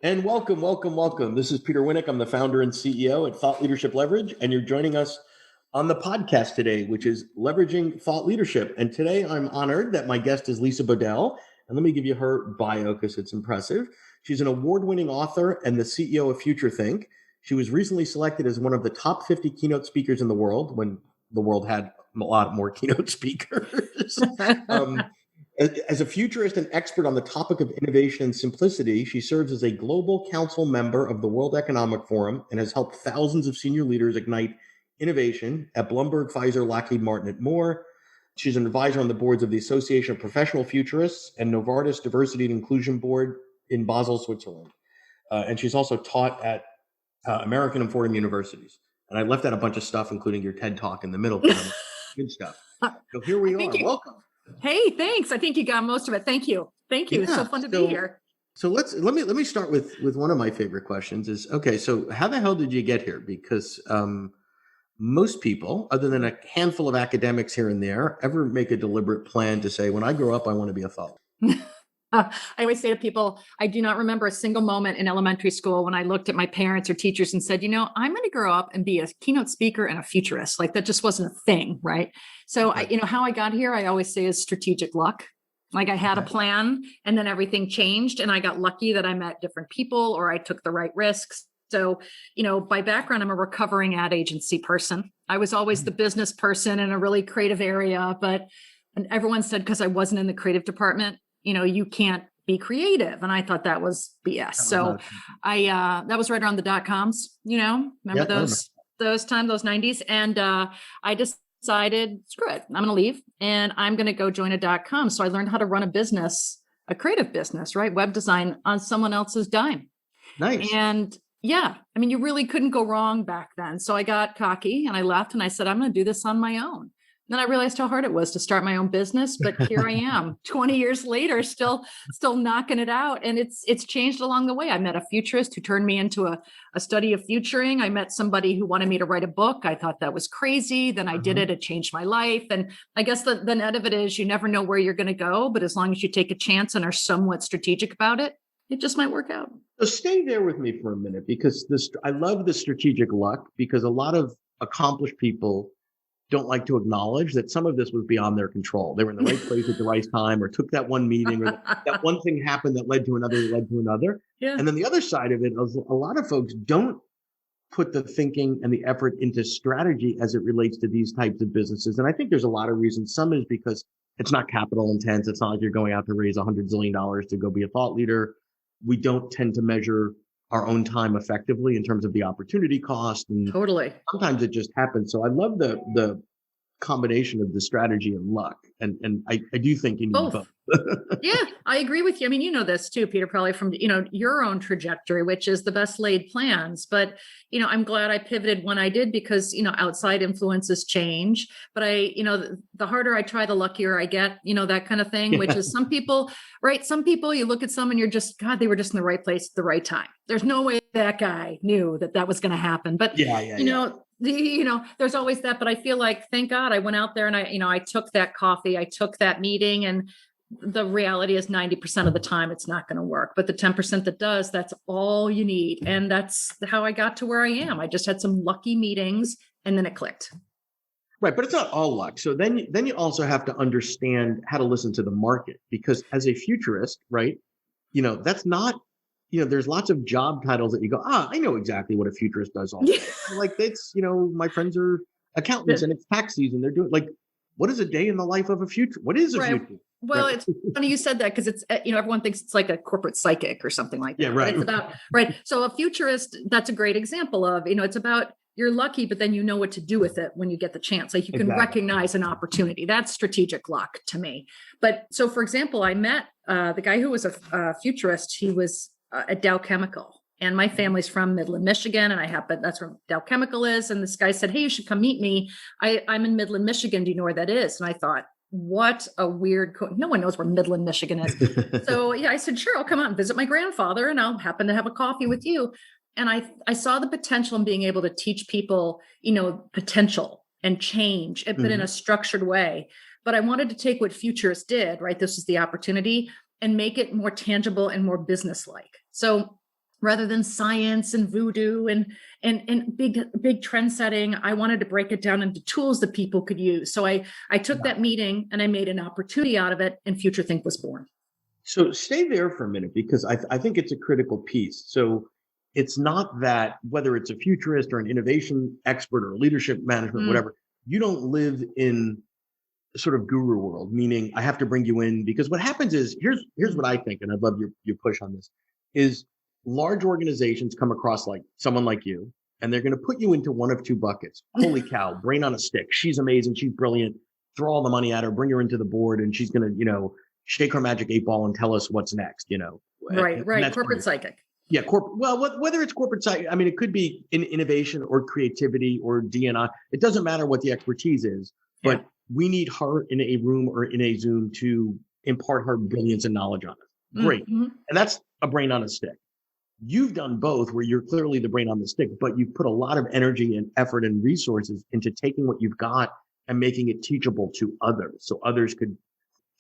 And welcome, welcome, welcome. This is Peter Winnick. I'm the founder and CEO at Thought Leadership Leverage, and you're joining us on the podcast today, which is Leveraging Thought Leadership. And today I'm honored that my guest is Lisa Bodell. And let me give you her bio because it's impressive. She's an award-winning author and the CEO of Future Think. She was recently selected as one of the top 50 keynote speakers in the world when the world had a lot more keynote speakers. As a futurist and expert on the topic of innovation and simplicity, she serves as a global council member of the World Economic Forum and has helped thousands of senior leaders ignite innovation at Bloomberg, Pfizer, Lockheed Martin, and more. She's an advisor on the boards of the Association of Professional Futurists and Novartis Diversity and Inclusion Board in Basel, Switzerland. And she's also taught at American and Fordham universities. And I left out a bunch of stuff, including your TED Talk in the middle. Good stuff. So here we are. Welcome. Hey, thanks. I think you got most of it. Thank you. Thank you. Yeah, it's so fun to be here. So let me start with one of my favorite questions is, okay, so how the hell did you get here? Because most people, other than a handful of academics here and there, ever make a deliberate plan to say, when I grow up, I want to be a thought. I always say to people, I do not remember a single moment in elementary school when I looked at my parents or teachers and said, I'm going to grow up and be a keynote speaker and a futurist. Like that just wasn't a thing, right? So, how I got here, I always say is strategic luck. Like I had a plan and then everything changed and I got lucky that I met different people or I took the right risks. So, by background, I'm a recovering ad agency person. I was always the business person in a really creative area, but everyone said because I wasn't in the creative department, you can't be creative. And I thought that was BS. So that was right around the dot-coms, remember those times, those 90s. And I decided, screw it, I'm going to leave and I'm going to go join a .com. So I learned how to run a business, a creative business, right? Web design on someone else's dime. Nice. And yeah, you really couldn't go wrong back then. So I got cocky and I left and I said, I'm going to do this on my own. Then I realized how hard it was to start my own business, but here I am 20 years later, still knocking it out. And it's changed along the way. I met a futurist who turned me into a study of futuring. I met somebody who wanted me to write a book. I thought that was crazy. Then I did it. It changed my life. And I guess the net of it is you never know where you're going to go, but as long as you take a chance and are somewhat strategic about it, it just might work out. So stay there with me for a minute because I love the strategic luck because a lot of accomplished people don't like to acknowledge that some of this was beyond their control. They were in the right place at the right time or took that one meeting or that one thing happened that led to another. Yeah. And then the other side of it is a lot of folks don't put the thinking and the effort into strategy as it relates to these types of businesses. And I think there's a lot of reasons. Some is because it's not capital intense. It's not like you're going out to raise $100 zillion to go be a thought leader. We don't tend to measure our own time effectively in terms of the opportunity cost. And totally. Sometimes it just happens. So I love the combination of the strategy and luck. And I do think you need both. Yeah, I agree with you. You know this too, Peter, probably from, your own trajectory, which is the best laid plans. But, I'm glad I pivoted when I did because, outside influences change. But the harder I try, the luckier I get, that kind of thing, which is some people, right? Some people, you look at some and you're just, God, they were just in the right place at the right time. There's no way that guy knew that was going to happen. But, there's always that. But I feel like, thank God I went out there and I took that coffee, I took that meeting, and the reality is 90% of the time it's not going to work, but the 10% that does, that's all you need. And that's how I got to where I am. I just had some lucky meetings and then it clicked. Right. But it's not all luck. So then you also have to understand how to listen to the market, because as a futurist, right, that's not, there's lots of job titles that you go, I know exactly what a futurist does all day. Like it's, my friends are accountants and it's tax season. They're doing what is a day in the life of a future? What is a future? Well, It's funny you said that because it's, everyone thinks it's like a corporate psychic or something like that. Yeah, right. It's about, right. So a futurist, that's a great example of, it's about you're lucky, but then you know what to do with it when you get the chance. Like you can recognize an opportunity. That's strategic luck to me. But so, for example, I met the guy who was a futurist. He was at Dow Chemical. And my family's from Midland, Michigan. And that's where Dow Chemical is. And this guy said, hey, you should come meet me. I'm in Midland, Michigan. Do you know where that is? And I thought, what a weird, no one knows where Midland, Michigan is. So yeah, I said, sure, I'll come out and visit my grandfather and I'll happen to have a coffee with you. And I saw the potential in being able to teach people, potential and change, but in a structured way. But I wanted to take what futurists did, right? This is the opportunity, and make it more tangible and more business-like. So rather than science and voodoo and big trend setting. I wanted to break it down into tools that people could use. So I took that meeting and I made an opportunity out of it, and Future Think was born. So stay there for a minute, because I think it's a critical piece. So it's not that whether it's a futurist or an innovation expert or leadership management, whatever, you don't live in sort of guru world, meaning I have to bring you in, because what happens is, here's what I think, and I'd love your push on this, is large organizations come across like someone like you, and they're going to put you into one of two buckets. Holy cow, brain on a stick. She's amazing. She's brilliant. Throw all the money at her, bring her into the board, and she's going to, shake her magic 8-ball and tell us what's next, Right. Corporate psychic. Yeah. Well, whether it's corporate psychic, I mean, it could be in innovation or creativity or DNI. It doesn't matter what the expertise is, but we need her in a room or in a Zoom to impart her brilliance and knowledge on us. Great. And that's a brain on a stick. You've done both, where you're clearly the brain on the stick, but you've put a lot of energy and effort and resources into taking what you've got and making it teachable to others, so others could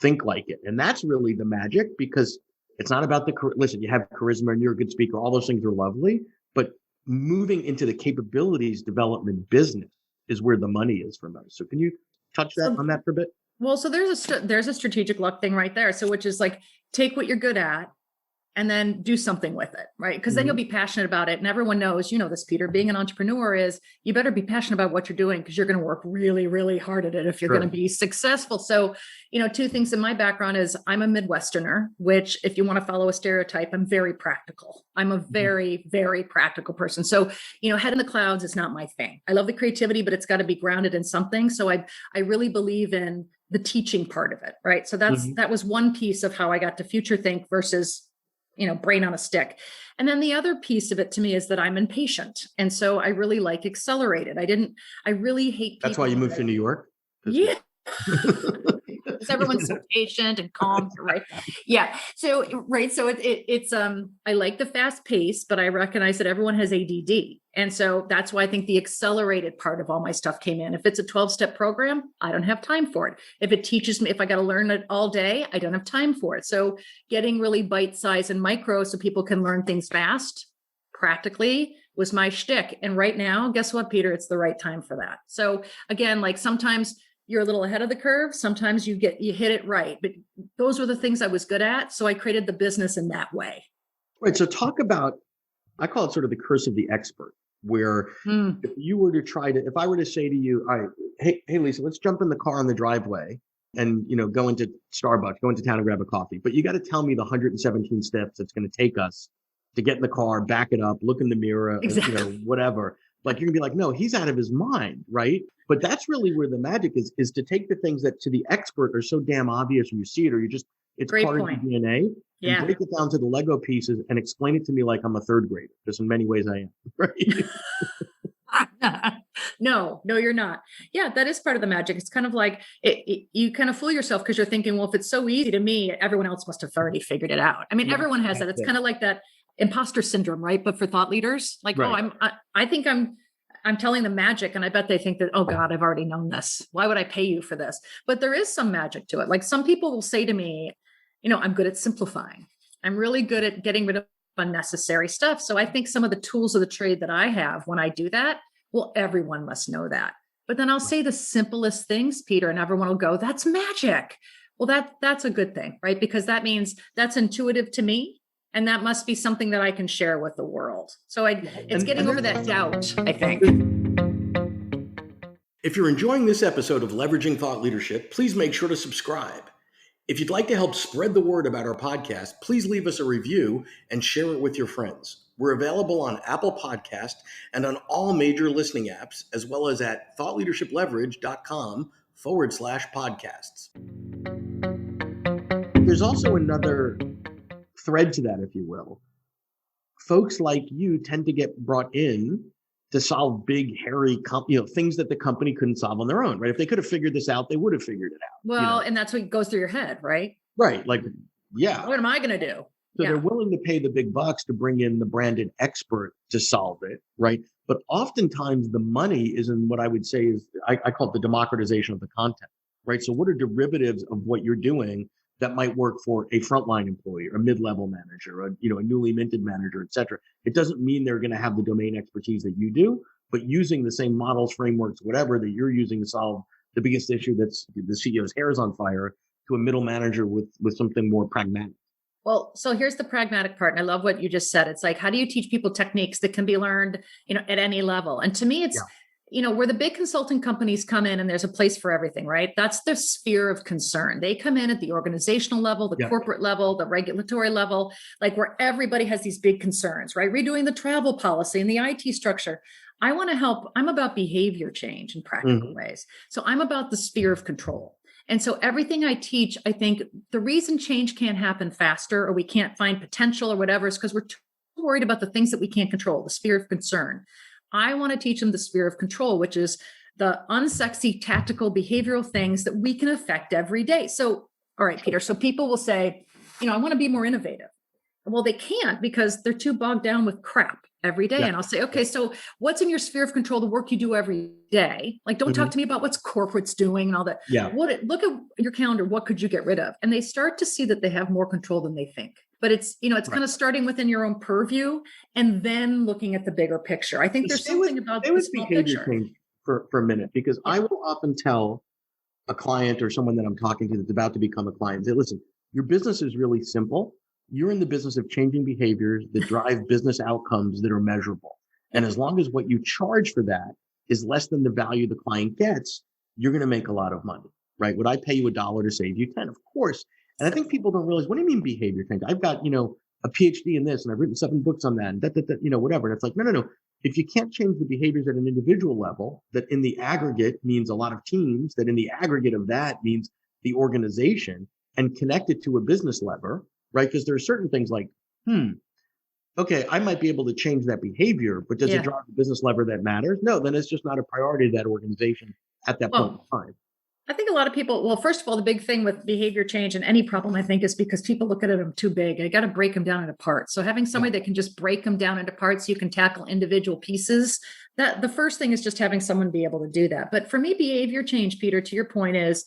think like it. And that's really the magic, because it's not about listen, you have charisma and you're a good speaker. All those things are lovely, but moving into the capabilities development business is where the money is for most. So can you touch on that for a bit? Well, so there's a strategic luck thing right there. So which is like, take what you're good at and then do something with it, right? Because then you'll be passionate about it. And everyone knows, this, Peter, being an entrepreneur is, you better be passionate about what you're doing, because you're going to work really, really hard at it if you're going to be successful. So, two things in my background is I'm a Midwesterner, which, if you want to follow a stereotype, I'm very practical. I'm a very, very practical person. So, head in the clouds is not my thing. I love the creativity, but it's got to be grounded in something. So I really believe in the teaching part of it, right? So that was one piece of how I got to Future Think versus brain on a stick. And then the other piece of it to me is that I'm impatient. And so I really like accelerated. I really hate people. That's why you moved to New York? Yeah. Because everyone's so patient and calm, right? Yeah. So, right. So it's I like the fast pace, but I recognize that everyone has ADD. And so that's why I think the accelerated part of all my stuff came in. If it's a 12-step program, I don't have time for it. If it teaches me, if I got to learn it all day, I don't have time for it. So getting really bite-sized and micro so people can learn things fast, practically, was my shtick. And right now, guess what, Peter? It's the right time for that. So again, like sometimes you're a little ahead of the curve. Sometimes you hit it right, but those were the things I was good at. So I created the business in that way. Right. So talk about, I call it sort of the curse of the expert, where if you were to if I were to say to you, all right, hey, Lisa, let's jump in the car on the driveway and, go into Starbucks, go into town and grab a coffee, but you got to tell me the 117 steps it's going to take us to get in the car, back it up, look in the mirror, whatever. Like, you're gonna be like, no, he's out of his mind, right? But that's really where the magic is to take the things that to the expert are so damn obvious, or you see it, or it's Great part point. of your DNA, and break it down to the Lego pieces and explain it to me like I'm a third grader, because in many ways I am, right? No, you're not. Yeah, that is part of the magic. It's kind of like you kind of fool yourself, because you're thinking, well, if it's so easy to me, everyone else must have already figured it out. I mean, everyone has that. It's kind of like that imposter syndrome, right? But for thought leaders, like, I think I'm telling them magic, and I bet they think that, oh God, I've already known this. Why would I pay you for this? But there is some magic to it. Like, some people will say to me, I'm good at simplifying. I'm really good at getting rid of unnecessary stuff. So I think some of the tools of the trade that I have when I do that, well, everyone must know that. But then I'll say the simplest things, Peter, and everyone will go, that's magic. Well, that's a good thing, right? Because that means that's intuitive to me. And that must be something that I can share with the world. So it's getting over that doubt, I think. If you're enjoying this episode of Leveraging Thought Leadership, please make sure to subscribe. If you'd like to help spread the word about our podcast, please leave us a review and share it with your friends. We're available on Apple Podcast and on all major listening apps, as well as at thoughtleadershipleverage.com/podcasts. There's also another thread to that, if you will. Folks like you tend to get brought in to solve big, hairy, things that the company couldn't solve on their own, right? If they could have figured this out, they would have figured it out. Well, and that's what goes through your head, right? Right. Like, yeah. What am I going to do? So they're willing to pay the big bucks to bring in the branded expert to solve it, right? But oftentimes the money is in what I would say is, I call it the democratization of the content, right? So what are derivatives of what you're doing that might work for a frontline employee or a mid-level manager, or, a newly minted manager, et cetera. It doesn't mean they're going to have the domain expertise that you do, but using the same models, frameworks, whatever that you're using to solve the biggest issue that's the CEO's hair is on fire, to a middle manager with something more pragmatic. Well, so here's the pragmatic part. And I love what you just said. It's like, how do you teach people techniques that can be learned, at any level? And to me, it's, where the big consulting companies come in and there's a place for everything, right? That's the sphere of concern. They come in at the organizational level, the corporate level, the regulatory level, like where everybody has these big concerns, right? Redoing the travel policy and the IT structure. I want to help. I'm about behavior change in practical ways. So I'm about the sphere of control. And so everything I teach, I think the reason change can't happen faster or we can't find potential or whatever is because we're too worried about the things that we can't control, the sphere of concern. I want to teach them the sphere of control, which is the unsexy, tactical, behavioral things that we can affect every day. So, all right, Peter. So people will say, I want to be more innovative. Well, they can't because they're too bogged down with crap every day. And I'll say, okay, so what's in your sphere of control, the work you do every day? Like, don't talk to me about what's corporate's doing and all that. Look at your calendar. What could you get rid of? And they start to see that they have more control than they think. But it's, it's kind of starting within your own purview and then looking at the bigger picture. I think there's something about the small picture. Change for a minute, because I will often tell a client or someone that I'm talking to that's about to become a client, say, listen, your business is really simple. You're in the business of changing behaviors that drive business outcomes that are measurable. And as long as what you charge for that is less than the value the client gets, you're going to make a lot of money, right? Would I pay you $1 to save you 10? Of course. And I think people don't realize, what do you mean behavior change? I've got, a PhD in this and I've written 7 books on that and whatever. And it's like, no. If you can't change the behaviors at an individual level, that in the aggregate means a lot of teams, that in the aggregate of that means the organization, and connect it to a business lever, right? Because there are certain things like, okay, I might be able to change that behavior, but does it drive the business lever that matters? No, then it's just not a priority to that organization at that point in time. I think a lot of people, well, first of all, the big thing with behavior change and any problem, I think, is because people look at them too big. I got to break them down into parts. So having somebody that can just break them down into parts, you can tackle individual pieces. That the first thing is just having someone be able to do that. But for me, behavior change, Peter, to your point is,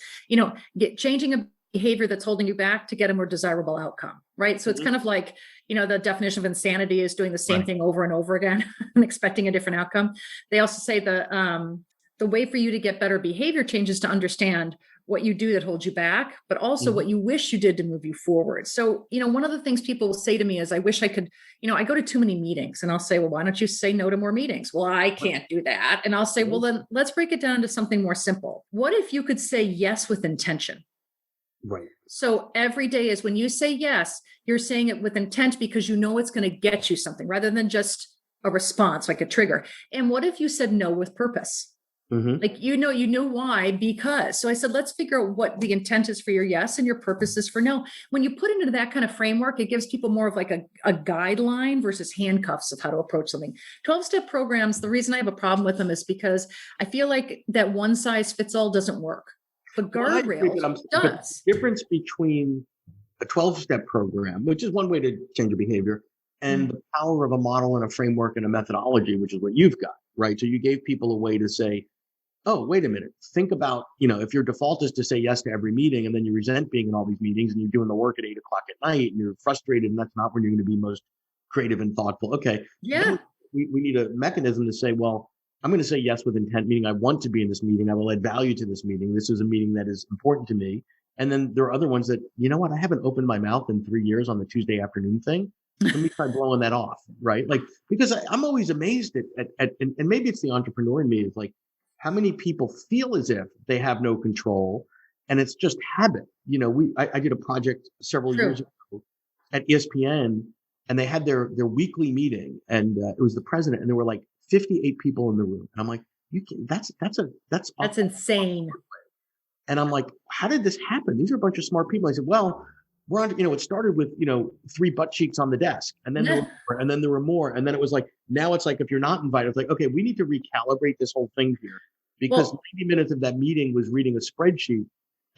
changing a behavior that's holding you back to get a more desirable outcome, right? So it's kind of like, the definition of insanity is doing the same thing over and over again and expecting a different outcome. They also say the way for you to get better behavior change is to understand what you do that holds you back, but also what you wish you did to move you forward. So, one of the things people will say to me is, I wish I could, I go to too many meetings, and I'll say, well, why don't you say no to more meetings? Well, I can't do that. And I'll say, well, then let's break it down to something more simple. What if you could say yes with intention? Right. So every day is when you say yes, you're saying it with intent because you know it's going to get you something rather than just a response, like a trigger. And what if you said no with purpose? Like, you know why, because. So I said, let's figure out what the intent is for your yes and your purpose is for no. When you put it into that kind of framework, it gives people more of like a guideline versus handcuffs of how to approach something. 12-step programs, the reason I have a problem with them is because I feel like that one size fits all doesn't work. But guardrails does. The difference between a 12-step program, which is one way to change a behavior, and the power of a model and a framework and a methodology, which is what you've got, right? So you gave people a way to say, oh, wait a minute, think about, if your default is to say yes to every meeting and then you resent being in all these meetings and you're doing the work at 8 o'clock at night and you're frustrated and that's not when you're going to be most creative and thoughtful. Okay. Yeah. We need a mechanism to say, well, I'm going to say yes with intent, meaning I want to be in this meeting. I will add value to this meeting. This is a meeting that is important to me. And then there are other ones that, I haven't opened my mouth in 3 years on the Tuesday afternoon thing. Let me try blowing that off, right? Like, because I'm always amazed at and maybe it's the entrepreneur in me, is like, how many people feel as if they have no control, and it's just habit. I did a project several years ago at ESPN, and they had their weekly meeting, and it was the president, and there were like 58 people in the room, and I'm like, that's insane. And I'm like, how did this happen? These are a bunch of smart people. I said, well, we're on, it started with, 3 butt cheeks on the desk, and then there were more. And then it was like, now it's like, if you're not invited, it's like, okay, we need to recalibrate this whole thing here, because 90 minutes of that meeting was reading a spreadsheet.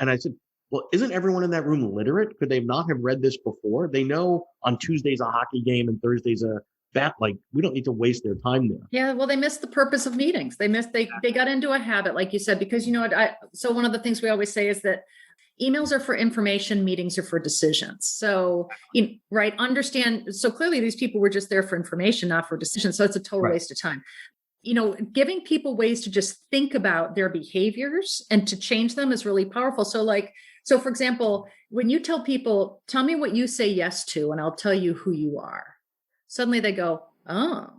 And I said, well, isn't everyone in that room literate? Could they not have read this before? They know on Tuesday's a hockey game and Thursday's a bat. Like, we don't need to waste their time there. Yeah. Well, they missed the purpose of meetings. They got into a habit, like you said, because so one of the things we always say is that, emails are for information, meetings are for decisions. So, right, understand. So clearly these people were just there for information, not for decisions. So it's a total waste of time. Giving people ways to just think about their behaviors and to change them is really powerful. So for example, when you tell people, tell me what you say yes to, and I'll tell you who you are. Suddenly they go, oh,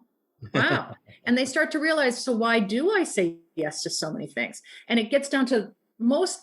wow. And they start to realize, so why do I say yes to so many things? And it gets down to most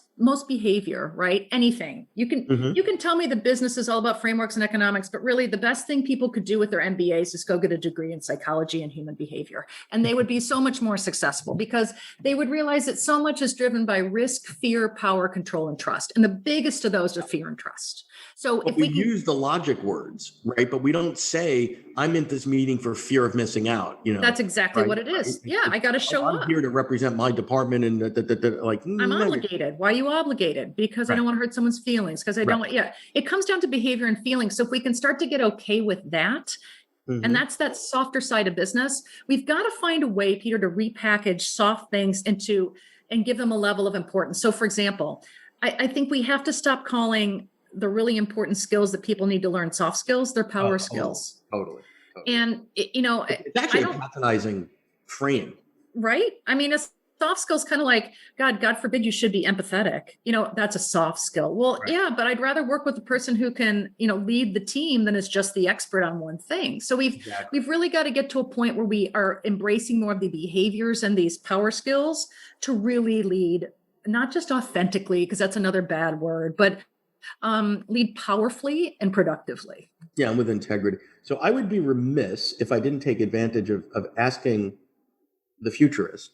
behavior, right? Anything. You can tell me the business is all about frameworks and economics, but really the best thing people could do with their MBAs is go get a degree in psychology and human behavior. And they would be so much more successful because they would realize that so much is driven by risk, fear, power, control, and trust. And the biggest of those are fear and trust. So but if we use the logic words, right? But we don't say, I'm in this meeting for fear of missing out. That's exactly right? what it is. Yeah, I got to show I'm up. here to represent my department, and I'm obligated. Why are you obligated? Because I don't want to hurt someone's feelings. Because I don't want. Yeah, it comes down to behavior and feelings. So if we can start to get okay with that, and that's that softer side of business, we've got to find a way, Peter, to repackage soft things and give them a level of importance. So, for example, I think we have to stop calling the really important skills that people need to learn soft skills. They're power skills. Totally. And it's actually a patronizing frame, right? I mean, a soft skill is kind of like, God forbid you should be empathetic. That's a soft skill. Well, yeah, but I'd rather work with a person who can, lead the team than is just the expert on one thing. So we've really got to get to a point where we are embracing more of the behaviors and these power skills to really lead, not just authentically, because that's another bad word, but lead powerfully and productively. Yeah, and with integrity. So I would be remiss if I didn't take advantage of asking the futurist,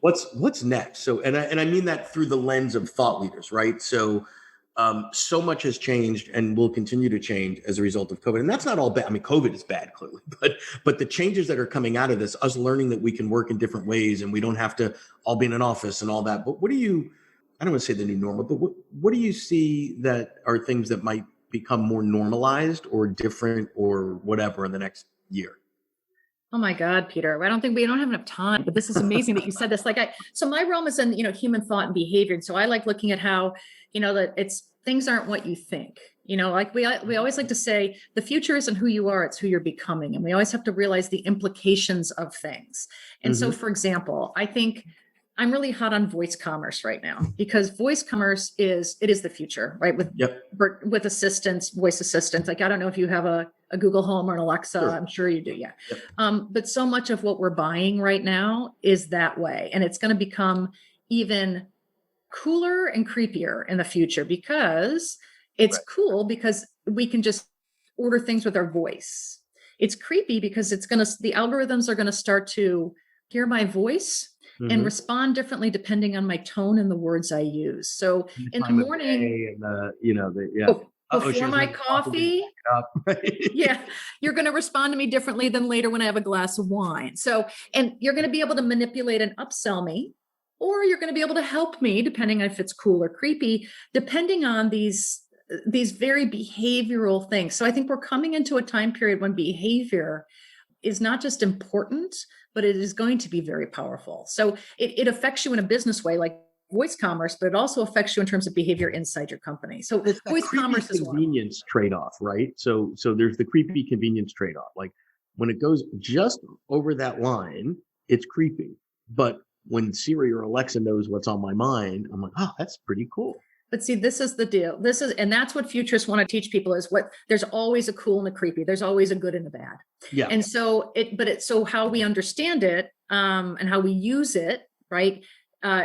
what's next? So, and I mean that through the lens of thought leaders, right? So, so much has changed and will continue to change as a result of COVID. And that's not all bad. I mean, COVID is bad, clearly, but the changes that are coming out of this, us learning that we can work in different ways and we don't have to all be in an office and all that. But I don't want to say the new normal, but what do you see that are things that might become more normalized or different or whatever in the next year? Oh my God, Peter, we don't have enough time, but this is amazing that you said this. So my realm is in, human thought and behavior. And so I like looking at how, that things aren't what you think, we always like to say the future isn't who you are, it's who you're becoming. And we always have to realize the implications of things. And so, for example, I think I'm really hot on voice commerce right now because voice commerce is the future, right? With assistants, voice assistants. Like, I don't know if you have a Google Home or an Alexa. Sure. I'm sure you do. Yeah. Yep. But so much of what we're buying right now is that way. And it's going to become even cooler and creepier in the future because it's cool because we can just order things with our voice. It's creepy because the algorithms are going to start to hear my voice and respond differently depending on my tone and the words I use. So in the morning, before my coffee, you're going to respond to me differently than later when I have a glass of wine. So, and you're going to be able to manipulate and upsell me, or you're going to be able to help me, depending on if it's cool or creepy, depending on these very behavioral things. So I think we're coming into a time period when behavior is not just important, but it is going to be very powerful. So it affects you in a business way, like voice commerce, but it also affects you in terms of behavior inside your company. So voice commerce is convenience trade-off, right? So there's the creepy convenience trade-off. Like when it goes just over that line, it's creepy. But when Siri or Alexa knows what's on my mind, I'm like, oh, that's pretty cool. But see, this is the deal. And that's what futurists want to teach people is there's always a cool and a creepy. There's always a good and a bad. Yeah. And so so how we understand it, and how we use it, right?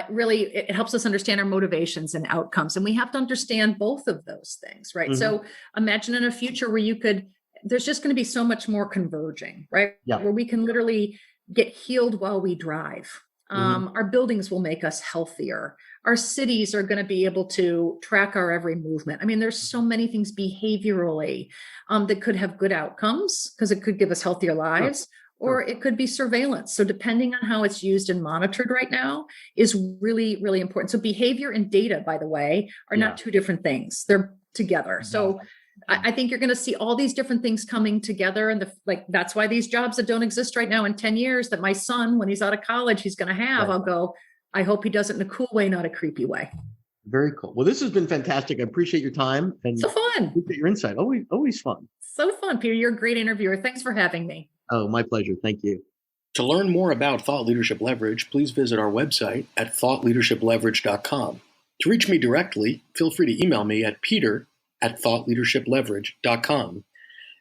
Really, it helps us understand our motivations and outcomes. And we have to understand both of those things, right? So imagine in a future where there's just going to be so much more converging, right? Yeah. Where we can literally get healed while we drive. Our buildings will make us healthier. Our cities are going to be able to track our every movement. I mean, there's so many things behaviorally that could have good outcomes because it could give us healthier lives, or it could be surveillance. So depending on how it's used and monitored right now is really, really important. So behavior and data, by the way, are not two different things. They're together. So I think you're going to see all these different things coming together. And that's why these jobs that don't exist right now in 10 years that my son, when he's out of college, he's going to have, I'll go, I hope he does it in a cool way, not a creepy way. Very cool. Well, this has been fantastic. I appreciate your time and So fun. appreciate your insight. Always fun. So fun, Peter. You're a great interviewer. Thanks for having me. Oh, my pleasure. Thank you. To learn more about Thought Leadership Leverage, please visit our website at thoughtleadershipleverage.com. To reach me directly, feel free to email me at peter@thoughtleadershipleverage.com.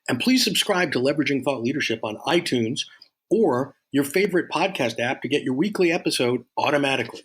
And please subscribe to Leveraging Thought Leadership on iTunes or your favorite podcast app to get your weekly episode automatically.